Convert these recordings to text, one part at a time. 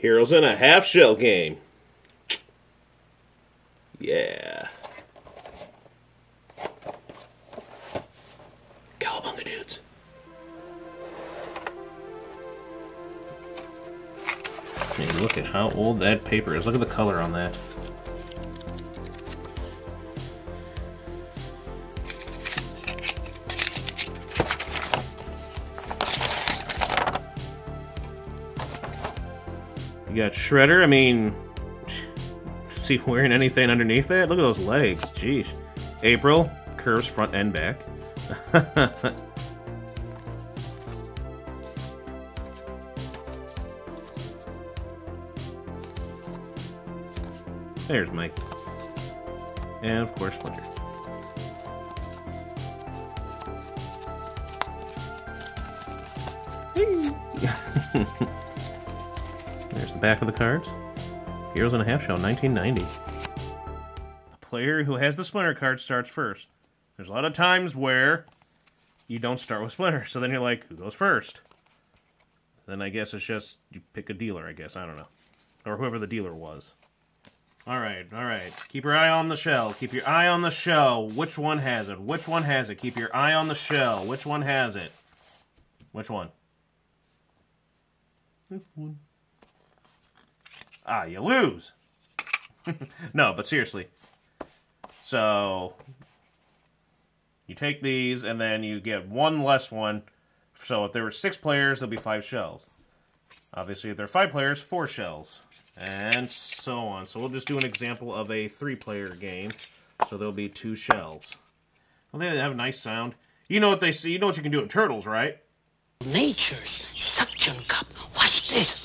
Heroes in a half-shell game. Yeah. Cowabunga dudes. Hey, look at how old that paper is. Look at the color on that. You got Shredder. I mean, is he wearing anything underneath that? Look at those legs. Jeez. April. Curves front and back. There's Mike. And, of course, Splinter. There's the back of the cards. Heroes in a Half Shell, 1990. The player who has the Splinter card starts first. There's a lot of times where you don't start with Splinter, so then you're like, who goes first? Then I guess it's just, you pick a dealer, I guess, I don't know. Or whoever the dealer was. Alright, alright. Keep your eye on the shell. Keep your eye on the shell. Which one has it? Which one has it? Keep your eye on the shell. Which one has it? Which one? This one. Ah, you lose! No, but seriously. So, you take these, and then you get one less one. So if there were 6 players, there'll be 5 shells. Obviously, if there are 5 players, 4 shells. And so on. So we'll just do an example of a 3-player game. So there'll be 2 shells. Well, they have a nice sound. You know what they say. You know what you can do with turtles, right? Nature's suction cup. Watch this.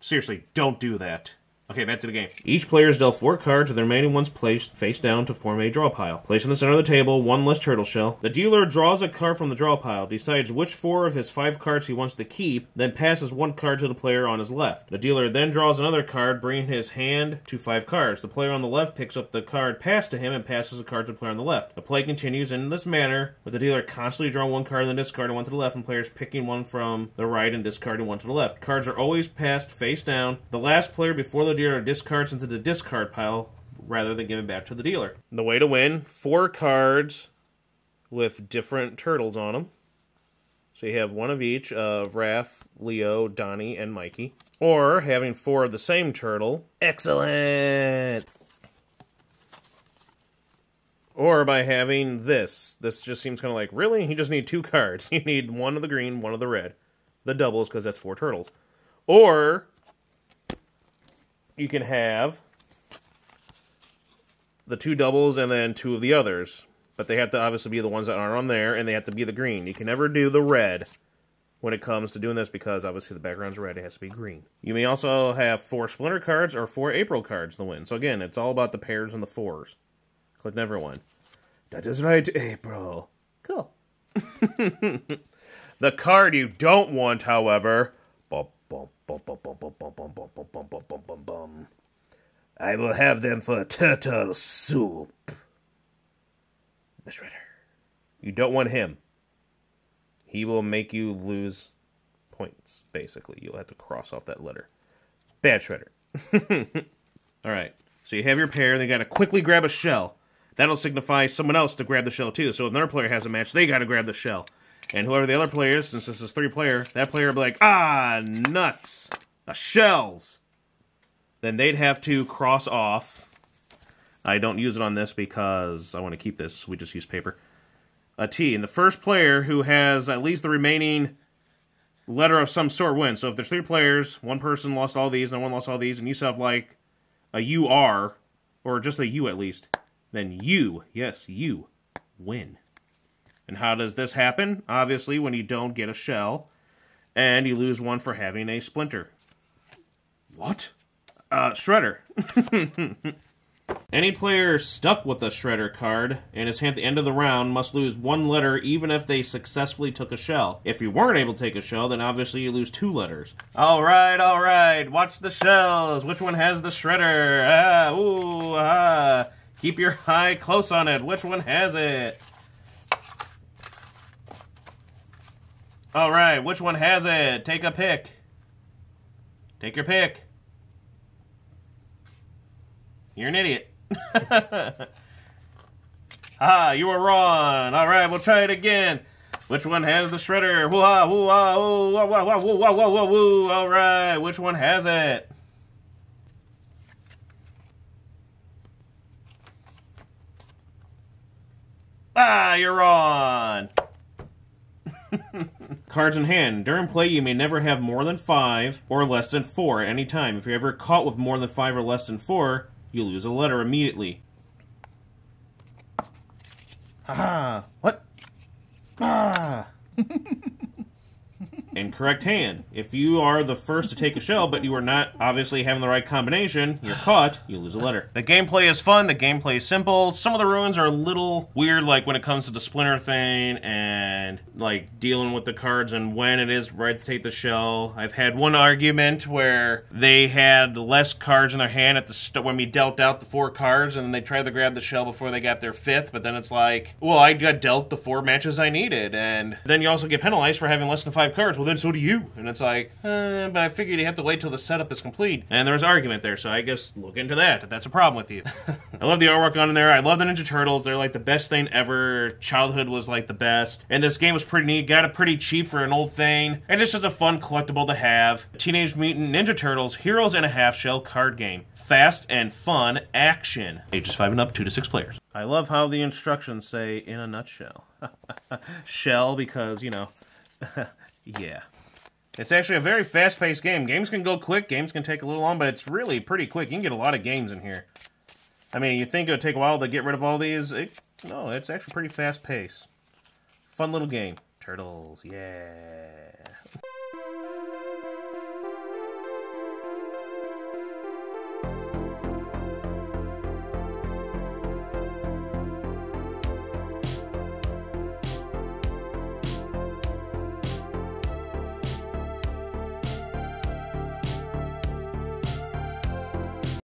Seriously, don't do that. Okay, back to the game. Each player is dealt 4 cards, with the remaining ones placed face down to form a draw pile. Placed in the center of the table, 1 less turtle shell. The dealer draws a card from the draw pile, decides which 4 of his 5 cards he wants to keep, then passes 1 card to the player on his left. The dealer then draws another card, bringing his hand to 5 cards. The player on the left picks up the card passed to him and passes a card to the player on the left. The play continues in this manner, with the dealer constantly drawing 1 card and then discarding 1 to the left, and players picking 1 from the right and discarding 1 to the left. Cards are always passed face down. The last player before the dealer discards into the discard pile rather than giving back to the dealer. The way to win, 4 cards with different turtles on them. So you have 1 of each of Raph, Leo, Donnie, and Mikey. Or having 4 of the same turtle. Excellent! Or by having this. This just seems kind of like, really? You just need 2 cards. You need 1 of the green, 1 of the red. The doubles, because that's 4 turtles. Or you can have the 2 doubles and then 2 of the others. But they have to obviously be the ones that aren't on there, and they have to be the green. You can never do the red when it comes to doing this, because obviously the background's red, it has to be green. You may also have 4 Splinter cards or 4 April cards to win. So again, it's all about the pairs and the 4s. Click never win. That is right, April. Cool. The card you don't want, however... I will have them for turtle soup. The Shredder. You don't want him. He will make you lose points, basically. You'll have to cross off that letter. Bad Shredder. Alright, so you have your pair, and they gotta quickly grab a shell. That'll signify someone else to grab the shell, too. So if another player has a match, they gotta grab the shell. And whoever the other player is, since this is 3-player, that player will be like, ah, nuts, the shells. Then they'd have to cross off. I don't use it on this because I want to keep this. We just use paper. A T. And the first player who has at least the remaining letter of some sort wins. So if there's 3 players, 1 person lost all these and 1 lost all these, and you still have like a UR, or just a U at least, then you, yes, you, win. And how does this happen? Obviously, when you don't get a shell, and you lose 1 for having a Splinter. What? Shredder. Any player stuck with a Shredder card and is at the end of the round must lose 1 letter even if they successfully took a shell. If you weren't able to take a shell, then obviously you lose 2 letters. Alright, watch the shells. Which one has the Shredder? Ah, ooh, ah. Keep your eye close on it. Which one has it? Alright, which one has it? Take a pick. Take your pick. You're an idiot. Ah, you were wrong. All right, we'll try it again. Which one has the shredder? Woo-ah, woo-ah, woo-ah, woo-ah, woo. All right, which one has it? Ah, you're wrong. Cards in hand. During play, you may never have more than 5 or less than 4 at any time. If you're ever caught with more than 5 or less than 4, you lose a letter immediately. Haha. What? Ah. Incorrect hand. If you are the first to take a shell, but you are not obviously having the right combination, you're caught, you lose a letter. The gameplay is fun, the gameplay is simple. Some of the ruins are a little weird, like when it comes to the splinter thing and like dealing with the cards and when it is right to take the shell. I've had one argument where they had less cards in their hand at the when we dealt out the 4 cards, and then they tried to grab the shell before they got their 5th, but then it's like, well, I got dealt the 4 matches I needed, and then you also get penalized for having less than 5 cards. Well, then so do you. And it's like, but I figured you have to wait till the setup is complete. And there was argument there, so I guess look into that if that's a problem with you. I love the artwork on there. I love the Ninja Turtles. They're like the best thing ever. Childhood was like the best. And this game was pretty neat. Got it pretty cheap for an old thing. And it's just a fun collectible to have. Teenage Mutant Ninja Turtles Heroes in a Half-Shell card game. Fast and fun action. Ages 5 and up, 2 to 6 players. I love how the instructions say, in a nutshell. Shell because, you know, yeah. It's actually a very fast-paced game. Games can go quick, games can take a little long, but it's really pretty quick. You can get a lot of games in here. I mean, you think it would take a while to get rid of all these? No, it's actually pretty fast-paced. Fun little game. Turtles, yeah.